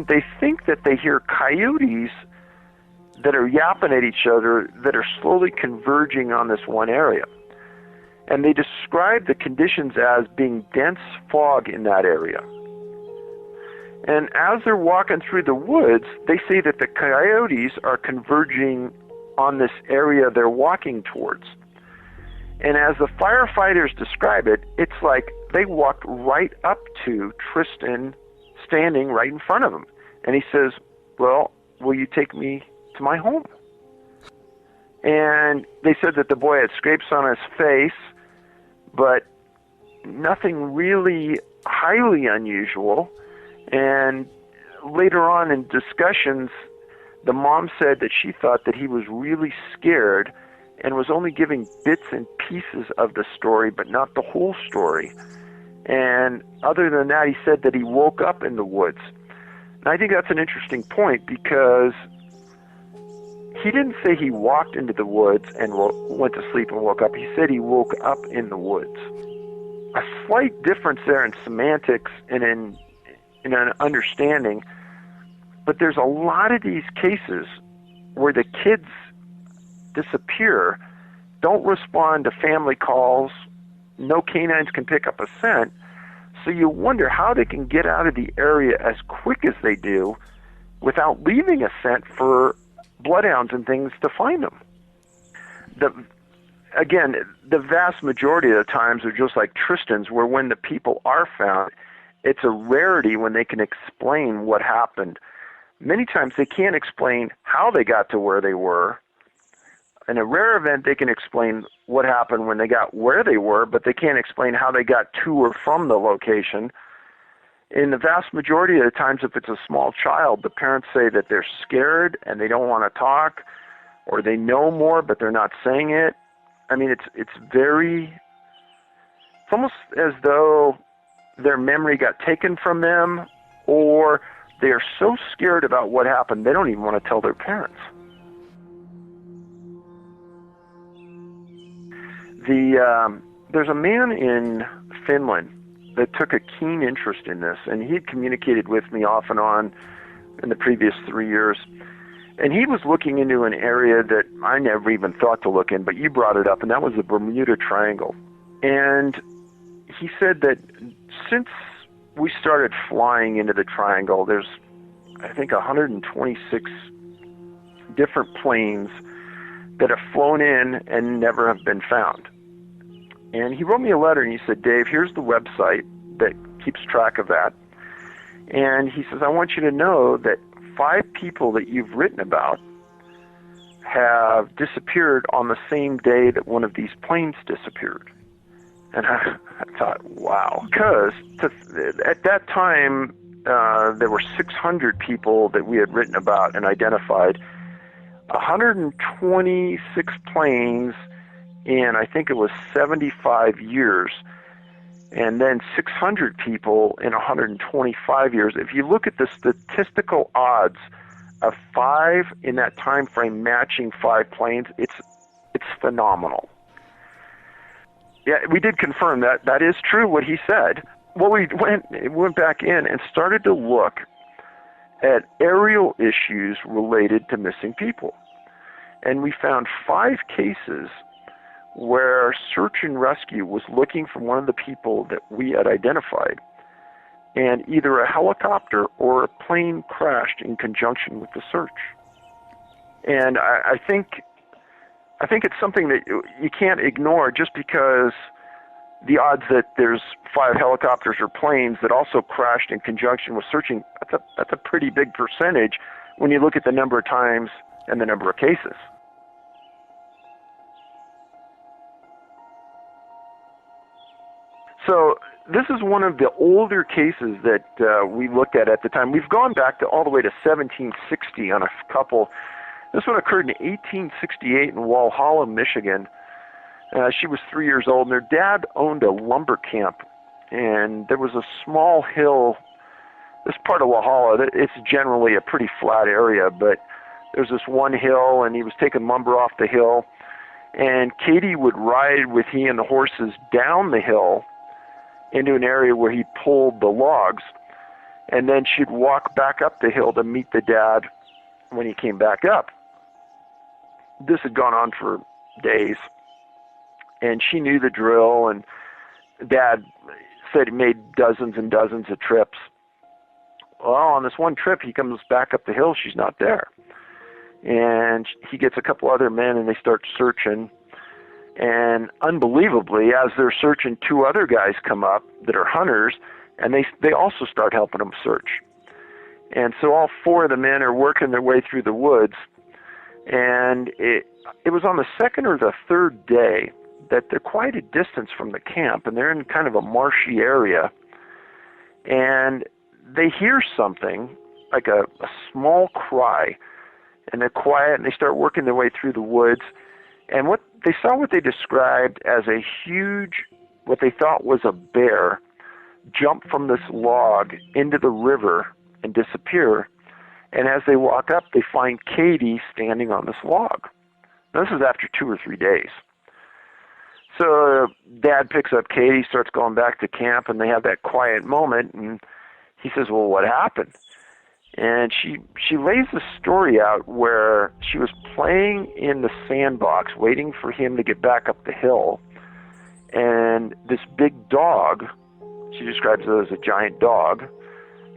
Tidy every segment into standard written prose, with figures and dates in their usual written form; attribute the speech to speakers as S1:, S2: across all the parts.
S1: they think that they hear coyotes that are yapping at each other that are slowly converging on this one area. And they describe the conditions as being dense fog in that area. And as they're walking through the woods, they say that the coyotes are converging on this area they're walking towards. And as the firefighters describe it, it's like they walked right up to Tristan standing right in front of him. And he says, "Well, will you take me to my home?" And they said that the boy had scrapes on his face, but nothing really highly unusual. And later on in discussions, the mom said that she thought that he was really scared and was only giving bits and pieces of the story, but not the whole story. And other than that, he said that he woke up in the woods. And I think that's an interesting point, because he didn't say he walked into the woods and went to sleep and woke up. He said he woke up in the woods. A slight difference there in semantics and in an understanding, but there's a lot of these cases where the kids disappear, don't respond to family calls, no canines can pick up a scent, so you wonder how they can get out of the area as quick as they do without leaving a scent for bloodhounds and things to find them. Again, the vast majority of the times are just like Tristan's, where when the people are found, it's a rarity when they can explain what happened. Many times they can't explain how they got to where they were. In a rare event, they can explain what happened when they got where they were, but they can't explain how they got to or from the location. In the vast majority of the times, if it's a small child, the parents say that they're scared and they don't want to talk, or they know more but they're not saying it. I mean, it's almost as though their memory got taken from them, or they are so scared about what happened they don't even want to tell their parents. There's a man in Finland that took a keen interest in this, and he had communicated with me off and on in the previous 3 years. And he was looking into an area that I never even thought to look in, but you brought it up, and that was the Bermuda Triangle. And he said that since we started flying into the triangle, there's, I think, 126 different planes that have flown in and never have been found. And he wrote me a letter and he said, "Dave, here's the website that keeps track of that." And he says, "I want you to know that 5 people that you've written about have disappeared on the same day that one of these planes disappeared." And I thought, wow. Because at that time, there were 600 people that we had written about and identified, 126 planes in, I think it was 75 years, and then 600 people in 125 years. If you look at the statistical odds of 5 in that time frame matching 5 planes, it's phenomenal. Yeah, we did confirm that. That is true what he said. Well, we went back in and started to look at aerial issues related to missing people. And we found 5 cases where search and rescue was looking for one of the people that we had identified, and either a helicopter or a plane crashed in conjunction with the search. And I think it's something that you can't ignore, just because the odds that there's 5 helicopters or planes that also crashed in conjunction with searching, that's a pretty big percentage when you look at the number of times and the number of cases. So this is one of the older cases that we looked at the time. We've gone back all the way to 1760 on a couple. This one occurred in 1868 in Walhalla, Michigan. She was 3 years old, and her dad owned a lumber camp. And there was a small hill. This part of Walhalla, it's generally a pretty flat area, but there's this one hill, and he was taking lumber off the hill. And Katie would ride with he and the horses down the hill into an area where he pulled the logs. and then she'd walk back up the hill to meet the dad when he came back up. This had gone on for days, and she knew the drill, and Dad said he made dozens and dozens of trips. Well, on this one trip, he comes back up the hill, she's not there. And he gets a couple other men, and they start searching. And unbelievably, as they're searching, two other guys come up that are hunters, and they also start helping them search. And so all four of the men are working their way through the woods, and it was on the second or the third day that they're quite a distance from the camp, and they're in kind of a marshy area, and they hear something like a small cry, and they're quiet, and they start working their way through the woods, and what they described as a huge, what they thought was a bear, jump from this log into the river and disappear. And as they walk up, they find Katie standing on this log. Now, this is after 2 or 3 days. So Dad picks up Katie, starts going back to camp, and they have that quiet moment, and he says, well, what happened? And she lays the story out where she was playing in the sandbox, waiting for him to get back up the hill, and this big dog, she describes it as a giant dog,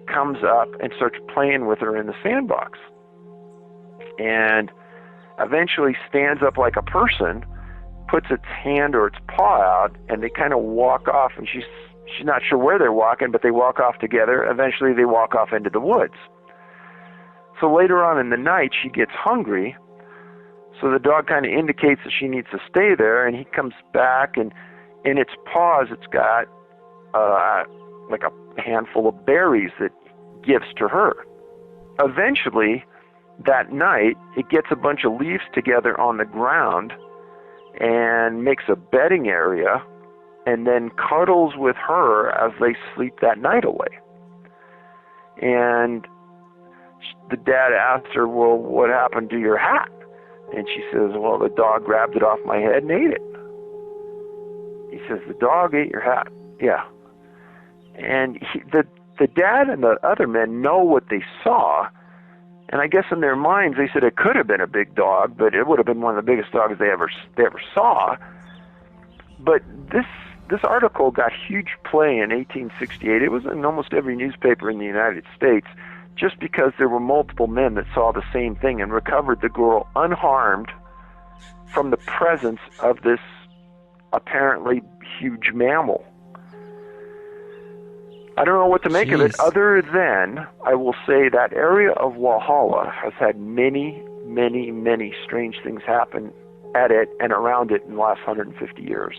S1: comes up and starts playing with her in the sandbox, and eventually stands up like a person, puts its hand or its paw out, and they kind of walk off, and she's not sure where they're walking, but they walk off together. Eventually they walk off into the woods. So later on in the night, she gets hungry, so the dog kind of indicates that she needs to stay there, and he comes back, and in its paws it's got like a handful of berries that gives to her. Eventually, that night, it gets a bunch of leaves together on the ground and makes a bedding area, and then cuddles with her as they sleep that night away. And the dad asks her, well, what happened to your hat? And she says, well, the dog grabbed it off my head and ate it. He says, the dog ate your hat? Yeah. And the dad and the other men know what they saw, and I guess in their minds they said it could have been a big dog, but it would have been one of the biggest dogs they ever saw. But this article got huge play in 1868. It was in almost every newspaper in the United States, just because there were multiple men that saw the same thing and recovered the girl unharmed from the presence of this apparently huge mammal. I don't know what to make of it, other than I will say that area of Walhalla has had many, many, many strange things happen at it and around it in the last 150 years.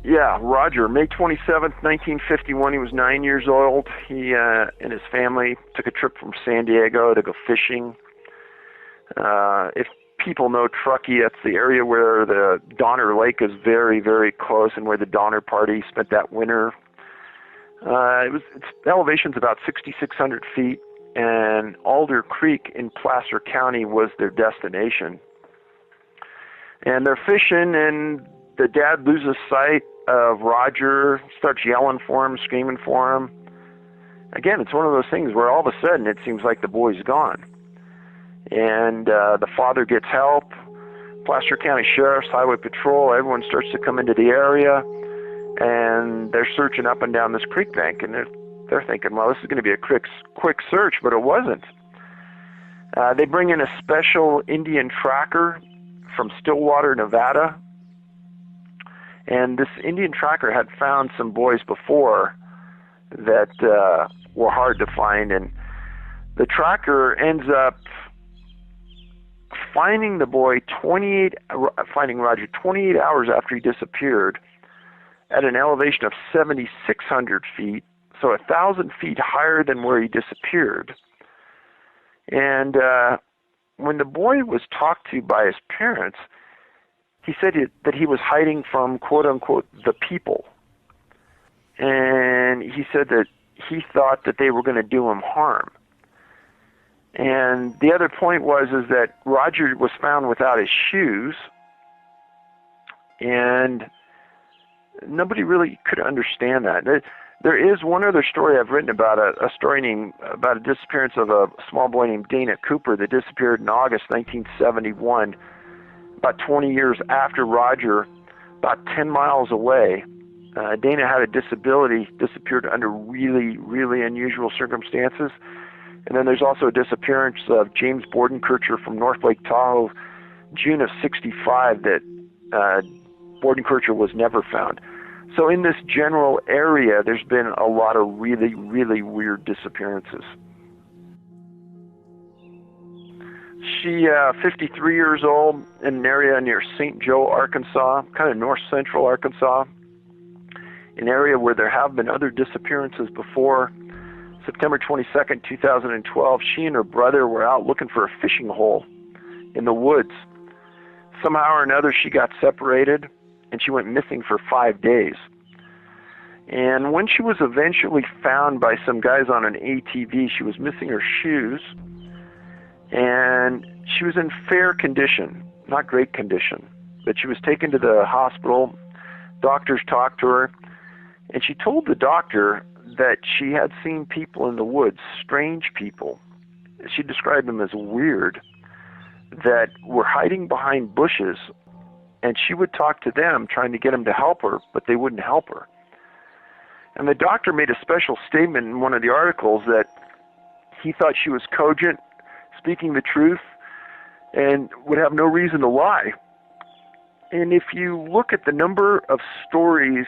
S1: Yeah, Roger, May 27th, 1951, he was 9 years old. He and his family took a trip from San Diego to go fishing. If people know Truckee, that's the area where the Donner Lake is very, very close, and where the Donner Party spent that winter. Its elevation's about 6,600 feet, and Alder Creek in Placer County was their destination. And they're fishing, and the dad loses sight of Roger, starts yelling for him, screaming for him. Again, it's one of those things where all of a sudden it seems like the boy's gone. And the father gets help. Placer County Sheriff's, Highway Patrol, everyone starts to come into the area, and they're searching up and down this creek bank, and they're thinking, well, this is going to be a quick search, but it wasn't. They bring in a special Indian tracker from Stillwater, Nevada, and this Indian tracker had found some boys before that were hard to find, and the tracker ends up finding Roger 28 hours after he disappeared at an elevation of 7,600 feet, so 1,000 feet higher than where he disappeared. And when the boy was talked to by his parents, he said that he was hiding from, quote-unquote, the people. And he said that he thought that they were going to do him harm. And the other point was that Roger was found without his shoes, and nobody really could understand that. There is one other story I've written about, a story about a disappearance of a small boy named Dana Cooper that disappeared in August 1971, about 20 years after Roger, about 10 miles away. Dana had a disability, disappeared under really, really unusual circumstances. And then there's also a disappearance of James Bordenkircher from North Lake Tahoe, June of '65, that Bordenkircher was never found. So in this general area, there's been a lot of really, really weird disappearances. She, 53 years old, in an area near St. Joe, Arkansas, kind of north central Arkansas, an area where there have been other disappearances before. September 22nd, 2012, she and her brother were out looking for a fishing hole in the woods. Somehow or another, she got separated, and she went missing for 5 days. And when she was eventually found by some guys on an ATV, she was missing her shoes, and she was in fair condition, not great condition. But she was taken to the hospital. Doctors talked to her, and she told the doctor that she had seen people in the woods, strange people. She described them as weird, that were hiding behind bushes, and she would talk to them, trying to get them to help her, but they wouldn't help her. And the doctor made a special statement in one of the articles that he thought she was cogent, speaking the truth, and would have no reason to lie. And if you look at the number of stories,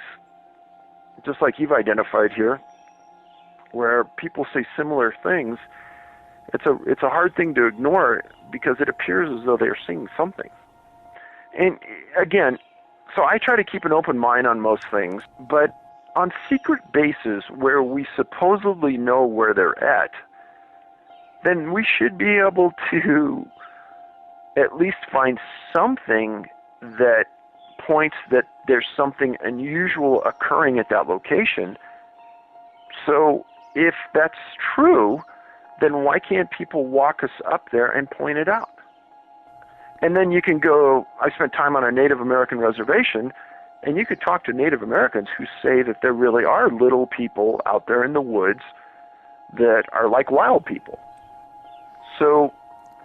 S1: just like you've identified here, where people say similar things, it's a hard thing to ignore, because it appears as though they're seeing something. And again, so I try to keep an open mind on most things, but on secret bases where we supposedly know where they're at, then we should be able to at least find something that points that there's something unusual occurring at that location. So if that's true, then why can't people walk us up there and point it out? And then you can go, I spent time on a Native American reservation, and you could talk to Native Americans who say that there really are little people out there in the woods that are like wild people. So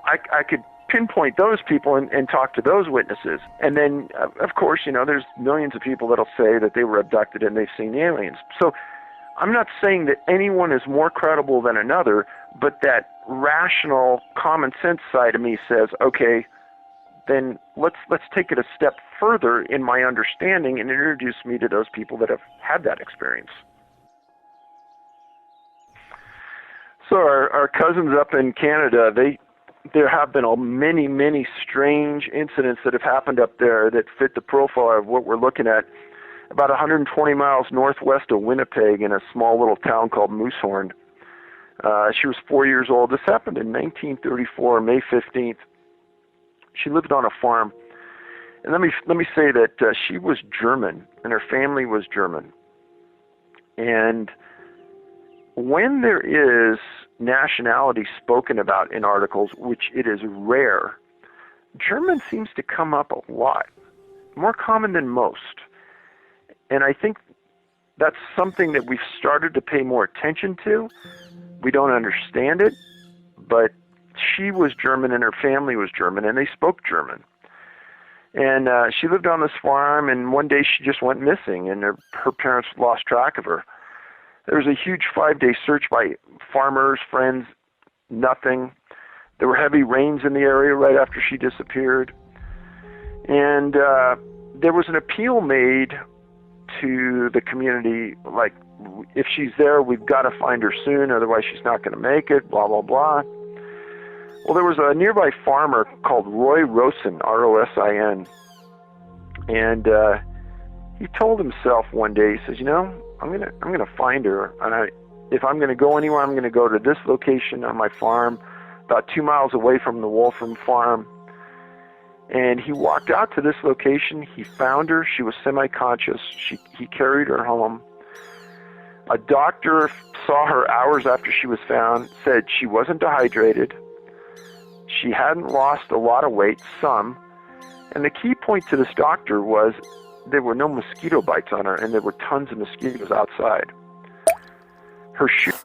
S1: I could pinpoint those people and talk to those witnesses. And then, of course, there's millions of people that'll say that they were abducted and they've seen aliens. So I'm not saying that anyone is more credible than another, but that rational, common sense side of me says, okay, then let's take it a step further in my understanding and introduce me to those people that have had that experience. So our cousins up in Canada, there have been many, many strange incidents that have happened up there that fit the profile of what we're looking at. About 120 miles northwest of Winnipeg, in a small little town called Moosehorn. She was 4 years old. This happened in 1934, May 15th. She lived on a farm. And let me say that she was German, and her family was German. And when there is nationality spoken about in articles, which it is rare, German seems to come up a lot, more common than most. And I think that's something that we've started to pay more attention to. We don't understand it, but she was German and her family was German, and they spoke German. And she lived on this farm, and one day she just went missing, and her parents lost track of her. There was a huge 5-day search by farmers, friends, nothing. There were heavy rains in the area right after she disappeared. And there was an appeal made to the community, like, if she's there, we've got to find her soon, otherwise she's not going to make it, blah, blah, blah. Well, there was a nearby farmer called Roy Rosin, R-O-S-I-N, and he told himself one day, he says, I'm gonna find her, and if I'm going to go anywhere, I'm going to go to this location on my farm, about 2 miles away from the Wolfram farm. And he walked out to this location. He found her. She was semi-conscious. He carried her home. A doctor saw her hours after she was found, said she wasn't dehydrated. She hadn't lost a lot of weight, some. And the key point to this doctor was there were no mosquito bites on her, and there were tons of mosquitoes outside. Her shoes